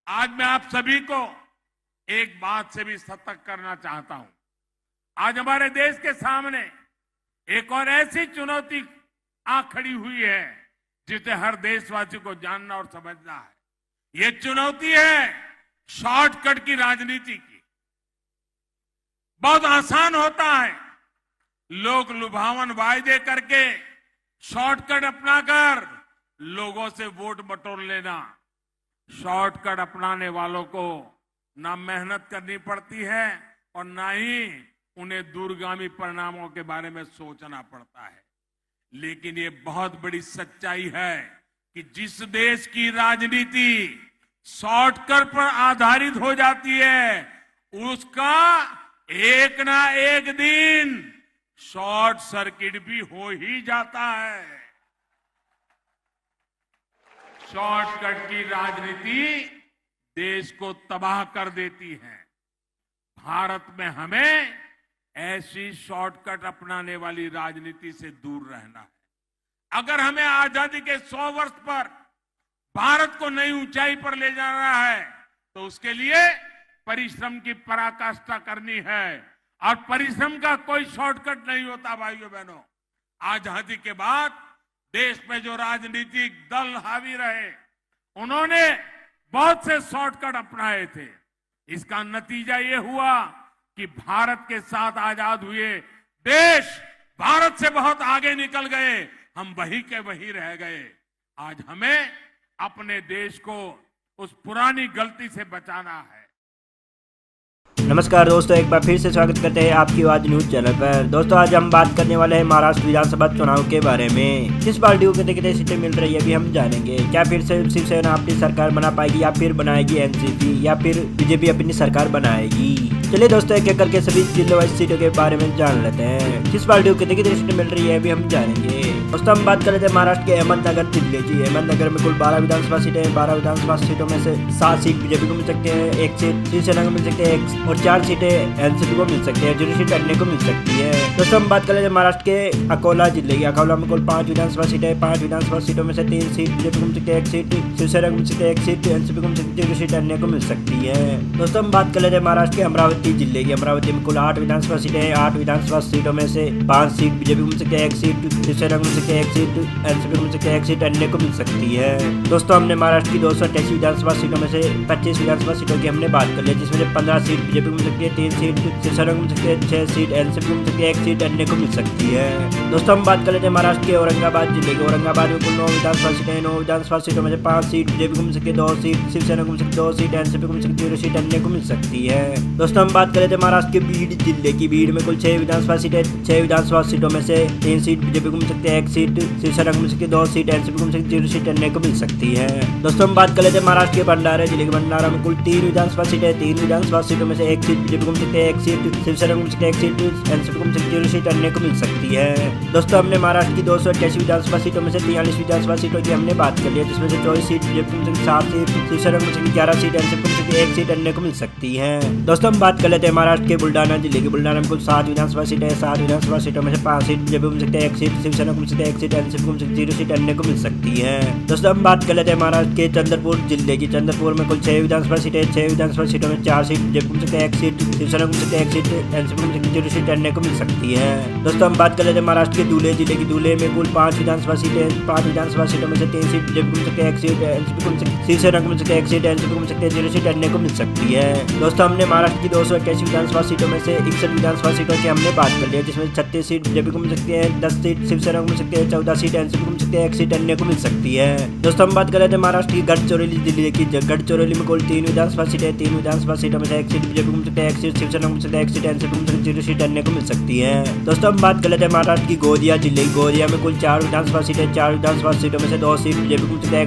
आज मैं आप सभी को एक बात से भी सतर्क करना चाहता हूं। आज हमारे देश के सामने एक और ऐसी चुनौती आ खड़ी हुई है जिसे हर देशवासी को जानना और समझना है। ये चुनौती है शॉर्टकट की राजनीति की। बहुत आसान होता है लोग लुभावन वायदे करके शॉर्टकट अपनाकर लोगों से वोट बटोर लेना। शॉर्टकट अपनाने वालों को ना मेहनत करनी पड़ती है और ना ही उन्हें दूरगामी परिणामों के बारे में सोचना पड़ता है। लेकिन ये बहुत बड़ी सच्चाई है कि जिस देश की राजनीति शॉर्टकट पर आधारित हो जाती है उसका एक ना एक दिन शॉर्ट सर्किट भी हो ही जाता है। शॉर्टकट की राजनीति देश को तबाह कर देती है। भारत में हमें ऐसी शॉर्टकट अपनाने वाली राजनीति से दूर रहना है। अगर हमें आजादी के 100 वर्ष पर भारत को नई ऊंचाई पर ले जाना है तो उसके लिए परिश्रम की पराकाष्ठा करनी है और परिश्रम का कोई शॉर्टकट नहीं होता। भाइयों बहनों, आजादी के बाद देश में जो राजनीतिक दल हावी रहे उन्होंने बहुत से शॉर्टकट अपनाए थे। इसका नतीजा ये हुआ कि भारत के साथ आजाद हुए देश भारत से बहुत आगे निकल गए, हम वही के वही रह गए। आज हमें अपने देश को उस पुरानी गलती से बचाना है। नमस्कार दोस्तों, एक बार फिर से स्वागत करते हैं आपकी आवाज न्यूज चैनल पर। दोस्तों, आज हम बात करने वाले हैं महाराष्ट्र विधानसभा चुनाव के बारे में। किस पार्टी को कितने कितने सीटें मिल रही है अभी हम जानेंगे। क्या फिर से शिवसेना अपनी सरकार बना पाएगी या फिर बनाएगी एनसीपी या फिर बीजेपी अपनी सरकार बनाएगी। चलिए दोस्तों, एक एक करके सभी जिलों सीटों के बारे में जान लेते हैं। किस पार्टी को कितनी कितनी सीटें मिल रही है अभी हम जानेंगे। दोस्तों, हम बात कर रहे थे महाराष्ट्र के अहमदनगर जिले की। अहमदनगर में कुल 12 विधानसभा सीटें हैं। 12 विधानसभा सीटों में से 7 सीट बीजेपी को मिल सकते हैं, 1 सीट शिवसेना को मिल सकते हैं और 4 सीटें एनसीपी को मिल सकती है, 0 सीट अन्य को मिल सकती है। दोस्तों, हम बात कर रहे थे महाराष्ट्र के अकोला जिले की। अकोला में कुल 5 विधानसभा सीटें। 5 विधानसभा सीटों में से 3 सीट बीजेपी को मिल सकती है, 1 सीट शिवसेना को मिल सकती है, 1 सीट एनसीपी को मिल सकती है, 0 सीट अन्य को मिल सकती है। दोस्तों, हम बात कर रहे थे महाराष्ट्र के अमरावती जिले की। अमरावती में कुल 8 विधानसभा सीटें हैं। 8 विधानसभा सीटों में से 5 सीट बीजेपी को मिल सकती है, 1 सीट शिवसेना को मिल सकती है, 1 सीट एनसीपी को मिल सकती है, 1 सीट अन्य को मिल सकती है। दोस्तों, हमने महाराष्ट्र की 288 विधानसभा सीटों में से 25 विधानसभा सीटों की हमने बात कर ली, जिसमें से 15 सीट बीजेपी को मिल सकती है, 3 सीट शिवसेना को मिल सकती है, 6 सीट एनसीपी को मिल सकती है, 1 सीट अन्य को मिल सकती है। दोस्तों, हम बात कर लेते हैं महाराष्ट्र के औरंगाबाद जिले के। औरंगाबाद में कुल 9 विधानसभा सीटें हैं। 9 विधानसभा सीटों में से 5 सीट बीजेपी को मिल सकती है, 2 सीट शिवसेना को मिल सकती है, 2 सीट एनसीपी को मिल सकती है, 0 सीट अन्य को मिल सकती है। दोस्तों, हम बात कर लेते हैं महाराष्ट्र के बीड जिले की। बीड में कुल 6 विधानसभा सीटें। 6 विधानसभा सीटों में से 3 सीट बीजेपी को मिल सकती है, 1 सीट शिवसेना को मिल सकती है, 2 सीट एनसीपी को मिल सकती है, 0 सीट अन्य को मिल सकती है। दोस्तों, हम बात कर लेते हैं महाराष्ट्र के भंडारा जिले के। भंडारा में कुल 3 विधानसभा सीटें। 3 विधानसभा सीटों में से 1 सीट बीजेपी को मिल सकती है, 1 सीट शिवसेना को मिल सकती है, 1 सीट एनसीपी को मिल सकती है, 0 सीट अन्य को मिल सकती है। दोस्तों, हमने महाराष्ट्र की 288 विधानसभा सीटों में से 43 विधानसभा सीटों की हमने बात कर ली, जिसमें से 24 सीट बीजेपी को मिल सकती है, 7 सीट शिवसेना को मिल सकती है, 11 सीट एनसीपी को मिल सकती है, 1 सीट अन्य को मिल सकती है। दोस्तों, हम बात कर लेते हैं महाराष्ट्र के बुल्डाना जिले की। बुल्डाना में कुल 7 विधानसभा सीटें हैं। 7 विधानसभा सीटों में से 5 सीट बीजेपी को मिल सकती है, 1 सीट शिवसेना को मिल सकती है, 1 सीट एनसीपी को मिल सकती है, 0 सीट अन्य को मिल सकती है। दोस्तों, हम बात कर लेते हैं महाराष्ट्र के चंद्रपुर जिले की। चंद्रपुर में कुल 6 विधानसभा सीटें। 6 विधानसभा सीटों में 4 सीट बीजेपी को मिल सकती है, 1 सीट शिवसेना को मिल सकती है, 1 सीट एनसीपी को मिल सकती है, 0 सीट अन्य को मिल सकती है। दोस्तों, हम बात कर लेते हैं महाराष्ट्र के धुले जिले की। धुले में कुल 5 विधानसभा सीटें। 5 विधानसभा सीटों में से 3 सीट बीजेपी को मिल सकती है, 1 सीट एनसीपी को मिल सकती है, शिवसेना को मिल सकती है, 1 सीट एनसीपी को मिल सकती है, 0 सीट अन्य को मिल सकती है। दोस्तों, हमने महाराष्ट्र की 288 विधानसभा सीटों में से 61 विधानसभा सीटों की हमने बात कर ली है, जिसमें 36 सीट बीजेपी को मिल सकती है, 10 सीट शिवसेना को मिल सकती है, 14 सीट एनसीपी को मिल सकती है, 1 सीट अन्य को मिल सकती है। दोस्तों, हम बात कर रहे थे महाराष्ट्र की गढ़चिरौली जिले की। गढ़चिरौली में कुल 3 विधानसभा सीटें। 3 विधानसभा सीटों में से 1 सीट बीजेपी को मिल सकती है, 1 सीट शिवसेना को मिल सकती है, 1 सीट एनसीपी को मिल सकती है, 0 सीट अन्य को मिल सकती है। दोस्तों, हम बात कर लेते हैं महाराष्ट्र की गोंदिया जिले की। गोंदिया में कुल 4 विधानसभा सीटें। 4 विधानसभा सीटों में से 2 सीट बीजेपी को मिल सकती है,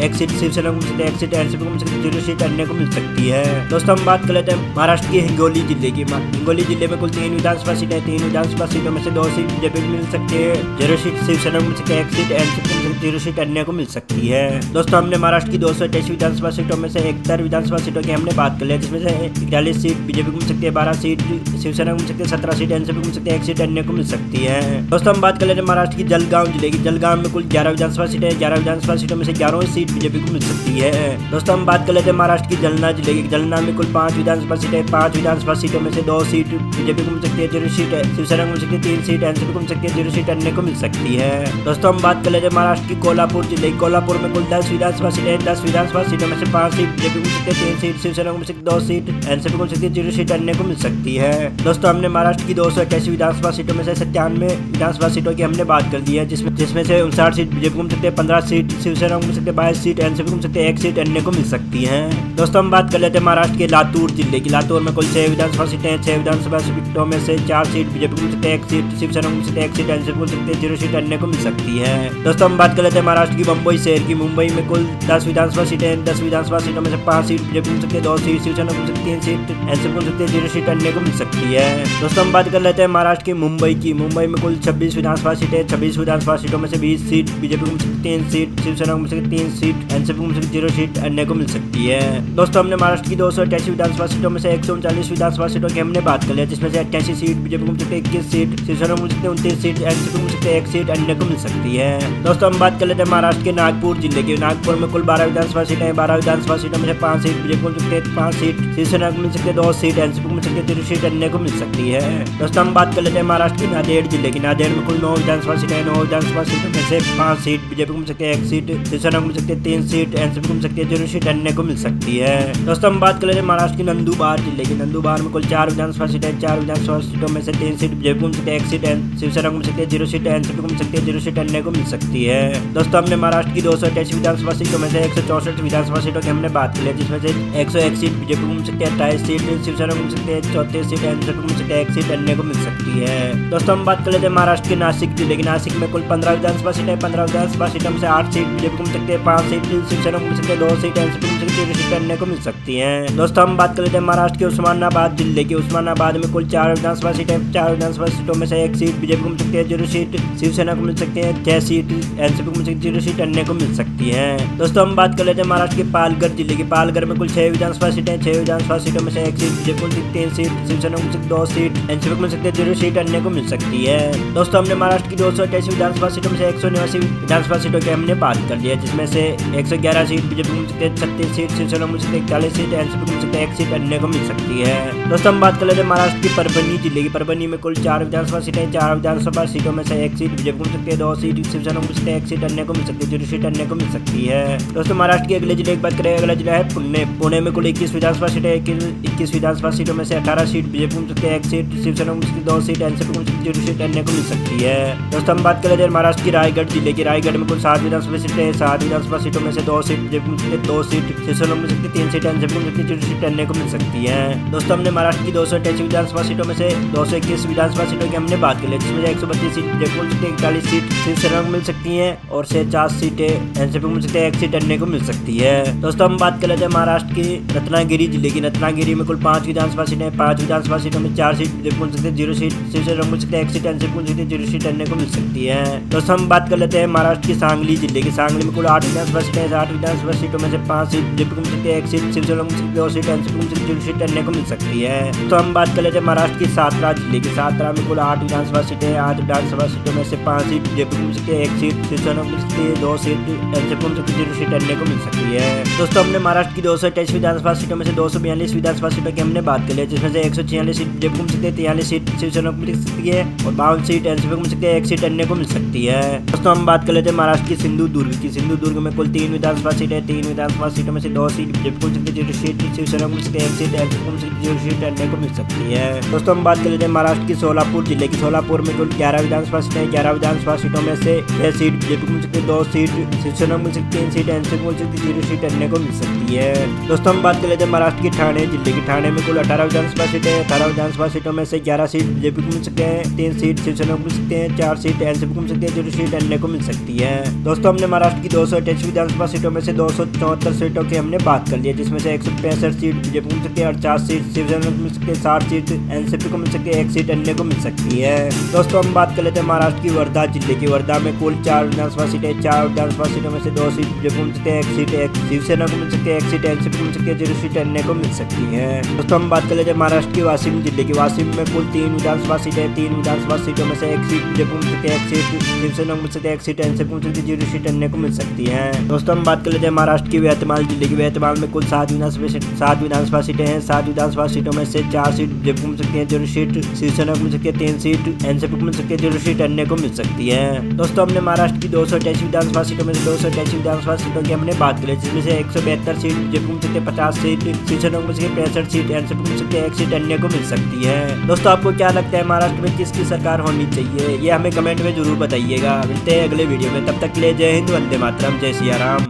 1 सीट शिवसेना को मिल सकती है, 1 सीट एनसीपी को मिल सकती है, 0 सीट अन्य को मिल सकती है। दोस्तों, हम बात कर लेते हैं महाराष्ट्र की हिंगोली जिले की। हिंगोली जिले में कुल 3 विधानसभा सीटें। 3 विधानसभा सीटों में से 2 सीट बीजेपी को मिल सकती है, 0 सीट शिवसेना को मिल सकती है 1 सीट, एनसीपी को मिल सकती है 0 सीट अन्य को मिल सकती है। दोस्तों हमने महाराष्ट्र की 228 विधानसभा सीटों में से 71 विधानसभा सीटों की हमने बात कर लिया, जिसमें से 41 सीट बीजेपी को मिल सकती है, 12 सीट शिवसेना को मिल सकती है, 17 सीट एनसीपी को मिल सकती है, 1 सीट अन्य को मिल सकती है। दोस्तों हम बात कर लेते हैं महाराष्ट्र की जलगांव जिले की। जलगांव में कुल 11 विधानसभा सीटें, 11 विधानसभा सीटों में से 11 सीट बीजेपी को मिल सकती है। दोस्तों हम बात कर लेते हैं महाराष्ट्र की जलना जिले की। जलना में कुल 5 विधानसभा सीटें, 5 विधानसभा सीटों में से 2 सीट बीजेपी को मिल सकती है, 0 सीट शिवसेना को मिल सकती है, 3 सीट एनसीपी को मिल सकती है, 0 सीट अन्य को मिल सकती है। दोस्तों हम बात कर लेते हैं महाराष्ट्र की कोल्हापुर जिले। कोल्हापुर में कुल 10 विधानसभा सीटें, 10 विधानसभा सीटों में से 5 सीट बीजेपी को मिल सकती है, 3 सीट शिवसेना को मिल सकती है, 2 सीट एनसीपी को मिल सकती है, 0 सीट अन्य को मिल सकती है। दोस्तों हमने महाराष्ट्र की 288 विधानसभा सीटों में से 97 विधानसभा सीटों की हमने बात कर दी है, जिसमें से 59 सीट बीजेपी को मिल सकती है, 15 सीट शिवसेना को मिल सकती है, 22 सीट एनसीपी को मिल सकती है, 1 सीट अन्य को मिल सकती है। दोस्तों हम बात कर लेते हैं महाराष्ट्र के लातूर जिले की। लातूर में कुल 6 विधानसभा सीटें, 6 विधानसभा सीटों में से 4 सीट बीजेपी को मिल सकती है, 1 सीट शिवसेना को मिल सकती है, 1 सीट एनसीपी को मिल सकती है, 0 सीट अन्य को मिल सकती है। दोस्तों हम बात कर लेते हैं महाराष्ट्र की मुंबई शहर की। मुंबई में कुल 10 विधानसभा सीटें, 10 विधानसभा सीटों में से 5 सीट बीजेपी को मिल सकती है, 2 सीट शिवसेना को मिल सकती है, 3 सीट एनसीपी को मिल सकती है, 0 सीट अन्य को मिल सकती है। दोस्तों हम बात कर लेते हैं महाराष्ट्र की मुंबई की। मुंबई में कुल 26 विधानसभा सीटें, 26 विधानसभा सीटों में से 20 सीट बीजेपी को मिल सकती है, 3 सीट शिवसेना को मिल सकती है, 3 सीट एनसीपी को मिल सकती है, 0 सीट अन्य को मिल सकती है। दोस्तों हमने महाराष्ट्र की 288 विधानसभा सीटों में से 139 विधानसभा सीटों की हमने बात कर लिया, जिसमें से 88 सीट बीजेपी को मिल सकती है, 21 सीट शिवसेना को मिल सकती है, 29 सीट एनसीपी को मिल सकती है, 1 सीट अन्य को मिल सकती है। दोस्तों हम बात कर लेते हैं महाराष्ट्र के नागपुर जिले के। नागपुर में कुल 12 विधानसभा सीटें, 12 विधानसभा सीटों में से 5 सीट बीजेपी को मिल सकती है, 5 सीट शिवसेना को मिल सकती है, 2 सीट एनसीपी को मिल सकती है, 0 सीट अन्य को मिल सकती है। दोस्तों हम बात कर लेते हैं महाराष्ट्र की नांदेड़ जिले की। नांदेड़ में कुल 9 विधानसभा सीटें, 9 विधानसभा सीटों में से 5 सीट बीजेपी को मिल सकती है, 1 सीट शिवसेना को मिल सकती है, 3 सीट एनसीपी को मिल सकती है, 0 सीट अन्य को मिल सकती है। दोस्तों हम बात कर लेते हैं महाराष्ट्र की नंदुरबार जिले की। नंदुरबार में कुल 4 विधानसभा सीटें, 4 विधानसभा सीटों में से 3 सीट बीजेपी को मिल सकती है, 1 सीट शिवसेना को मिल सकती है, 0 सीट एनसीपी को मिल सकती है, 0 सीट अन्य को मिल सकती है। दोस्तों हमने महाराष्ट्र की 288 विधानसभा सीटों में से 164 विधानसभा सीटों की हमने बात की है, जिसमें से 101 सीट बीजेपी को मिल सकती है, 28 सीट शिवसेना को मिल सकती है, 34 सीट एनसीपी को मिल सकती है, 1 सीट अन्य को मिल सकती है। दोस्तों हम बात कर लेते हैं महाराष्ट्र के नासिक जिले की। नासिक में कुल 15 विधानसभा सीटें, 15 विधानसभा सीटों में से 8 सीट बीजेपी को मिल सकती है, 5 सीट शिवसेना को मिल सकती है, 2 सीट एनसीपी को मिल सकती है, 0 सीट अन्य को मिल सकती है। दोस्तों हम बात कर लेते हैं महाराष्ट्र के उस्मानाबाद जिले की। उस्मानाबाद में कुल 4 विधानसभा सीटें, 4 विधानसभा सीटों में से 1 सीट बीजेपी को मिल सकती है, 0 सीट शिवसेना को मिल सकती है, 6 सीट एनसीपी को मिल सकती है, 0 सीट अन्य को मिल सकती है। दोस्तों हम बात कर लेते हैं महाराष्ट्र के पालघर जिले की। पालघर में कुल 6 विधानसभा सीटें, 6 विधानसभा सीटों में से 1 सीट बीजेपी को मिल सकती है, 3 सीट शिवसेना को मिल सकती है, 2 सीट एनसीपी को मिल सकती है, 0 सीट अन्य को मिल सकती है। दोस्तों हमने महाराष्ट्र की 288 विधानसभा सीटों में से 189 विधानसभा सीटों की हमने बात कर ली है, जिसमें से 111 सीट बीजेपी को मिल सकती है, 36 सीट शिवसेना को मिल सकती है, 41 सीट एनसीपी को मिल सकती है, 1 सीट अन्य को मिल सकती है। दोस्तों हम बात कर लेते हैं महाराष्ट्र की परभनी जिले की। परभनी में कुल 4 विधानसभा सीटें, 4 विधानसभा सीटों में से 1 सीट बीजेपी को मिल सकती है, 2 सीट शिवसेना को मिल सकती है, 1 सीट अन्य को मिल सकती है, 0 सीट अन्य को मिल सकती है। दोस्तों महाराष्ट्र के अगले जिले की बात करें, अगला जिला है पुणे। पुणे में कुल 21 विधानसभा सीटें, 21 विधानसभा सीटों में से 18 सीट बीजेपी को मिल सकती है, 1 सीट शिवसेना को मिल सकती है, 2 सीट एनसीपी को मिल सकती है, 0 सीट अन्य को मिल सकती है। दोस्तों हम बात कर लेते हैं महाराष्ट्र की रायगढ़ जिले की। रायगढ़ में कुल 7 विधानसभा सीटें, 7 विधानसभा सीटों में से 2 सीट बीजेपी को मिल सकती है, 2 सीट शिवसेना को मिल सकती है, 3 सीट एनसीपी को मिल सकती है, 0 सीट अन्य को मिल सकती है। दोस्तों हमने महाराष्ट्र की 288 विधानसभा सीटों में से 221 विधानसभा सीटों की हमने बात कर ली, जिसमें 132 सीट बीजेपी को मिल सकती है, 41 सीट शिवसेना को मिल सकती है और 50 सीटें एनसीपी को मिल सकती है, 1 सीट अन्य को मिल सकती है। दोस्तों हम बात कर लेते हैं महाराष्ट्र की रत्नागिरी जिले की। रत्नागिरी में कुल 5 विधानसभा सीटें, 5 विधानसभा सीटों में 4 सीट बीजेपी को मिल सकती है, 0 सीट शिवसेना को मिल सकती है, 1 सीट एनसीपी को मिल सकती है, 0 सीट अन्य को मिल सकती है। दोस्तों हम बात कर लेते हैं महाराष्ट्र की सांगली जिले की। सांगली में कुल 8 विधानसभा सीटें, 8 विधानसभा सीटों में से 5 सीट बीजेपी को मिल सकती है, 1 सीट शिवसेना को मिल सकती है, 2 सीट एनसीपी को मिल सकती है, 0 सीट अन्य को मिल सकती है। तो हम बात कर लेते हैं महाराष्ट्र की सातारा जिले की। सातारा में कुल 8 विधानसभा सीटें, 8 विधानसभा सीटों में से 5 सीट बीजेपी को मिल सकती है, 1 सीट शिवसेना को मिल सकती है, 2 सीट एनसीपी को मिल सकती है, 0 सीट अन्य को मिल सकती है। दोस्तों हमने महाराष्ट्र की 228 विधानसभा सीटों में से 242 विधानसभा सीटों की हमने बात कर ली, जिसमें से 146 सीट बीजेपी को मिल सकती है, 43 सीट शिवसेना को मिल सकती है और 52 सीट एनसीपी को मिल सकती है, 1 सीट अन्य को मिल सकती है। दोस्तों हम बात कर लेते हैं महाराष्ट्र की सिंधुदुर्ग की। सिंधुदुर्ग में कुल 3 विधानसभा सीटें, 3 विधानसभा सीटों में से 2 सीट बीजेपी को मिल सकती है, 0 सीट शिवसेना को मिल सकती है, 1 सीट एनसीपी को मिल सकती है, 0 सीट अन्य को मिल सकती है। दोस्तों हम बात कर लेते हैं महाराष्ट्र की सोलापुर जिले की। सोलापुर में कुल 11 विधानसभा सीटें, 11 विधानसभा सीटों में से 6 सीट बीजेपी को मिल सकती है, 2 सीट शिवसेना को मिल सकती है, 3 सीट एनसीपी को मिल सकती है, 0 सीट अन्य को मिल सकती है। दोस्तों हम बात कर लेते हैं महाराष्ट्र की ठाणे जिले की। ठाणे में कुल 18 विधानसभा सीटें, 18 विधानसभा सीटों में से 11 सीट बीजेपी को मिल सकते हैं, 3 सीट शिवसेना को मिल सकते हैं, 4 सीट एनसीपी को मिल सकती है, 0 सीट अन्य को मिल सकती है। दोस्तों हमने महाराष्ट्र की 228 विधानसभा सीटों में से 274 सीटों की हमने बात कर ली है, जिसमें से 165 सीट बीजेपी को मिल सकती है, 48 सीट शिवसेना को मिल सकती है, 60 सीट एनसीपी को मिल सकती है, 1 सीट अन्य को मिल सकती है। दोस्तों हम बात कर लेते हैं महाराष्ट्र की वर्धा जिले की वर्धा में कुल 4 विधानसभा सीटें, 4 विधानसभा सीटों में से 2 सीट बीजेपी को मिल सकती है, 1 सीट एक शिवसेना को मिल सकती है, 1 सीट एनसीपी को मिल सकती है, 0 सीट अन्य को मिल सकती है। दोस्तों हम बात कर लेते हैं महाराष्ट्र की वाशिम जिले की। वाशिम में कुल 3 विधानसभा सीटें, 3 विधानसभा सीटों में से 1 सीट बीजेपी को मिल सकती है, 1 सीट शिवसेना को मिल सकती है, 1 सीट एनसीपी को मिल सकती है, 0 सीट अन्य को मिल सकती है। दोस्तों हम बात कर लेते हैं महाराष्ट्र की यवतमाल जिले की। यवतमाल में कुल 7 विधानसभा सीटें हैं, 7 विधानसभा सीटों में से 4 सीट बीजेपी को मिल सकती है, 0 सीट शिवसेना को मिल सकती है, 3 सीट एनसीपी को मिल सकती है, 0 सीट अन्य को मिल सकती है। दोस्तों हमने महाराष्ट्र की 288 विधानसभा सीटों में से 288 विधानसभा सीटों की हमने बात करी, जिसमें से 172 सीट बीजेपी को मिल सकती है, 50 सीट शिवसेना को मिल सकती है, 65 सीट एनसीपी को मिल सकती है, 1 सीट अन्य को मिल सकती है। दोस्तों आपको क्या लगता है महाराष्ट्र में किसकी सरकार होनी चाहिए, ये हमें कमेंट में जरूर बताइएगा। मिलते हैं अगले वीडियो में, तब तक के लिए जय हिंद, वंदे मातरम, जय सिया राम।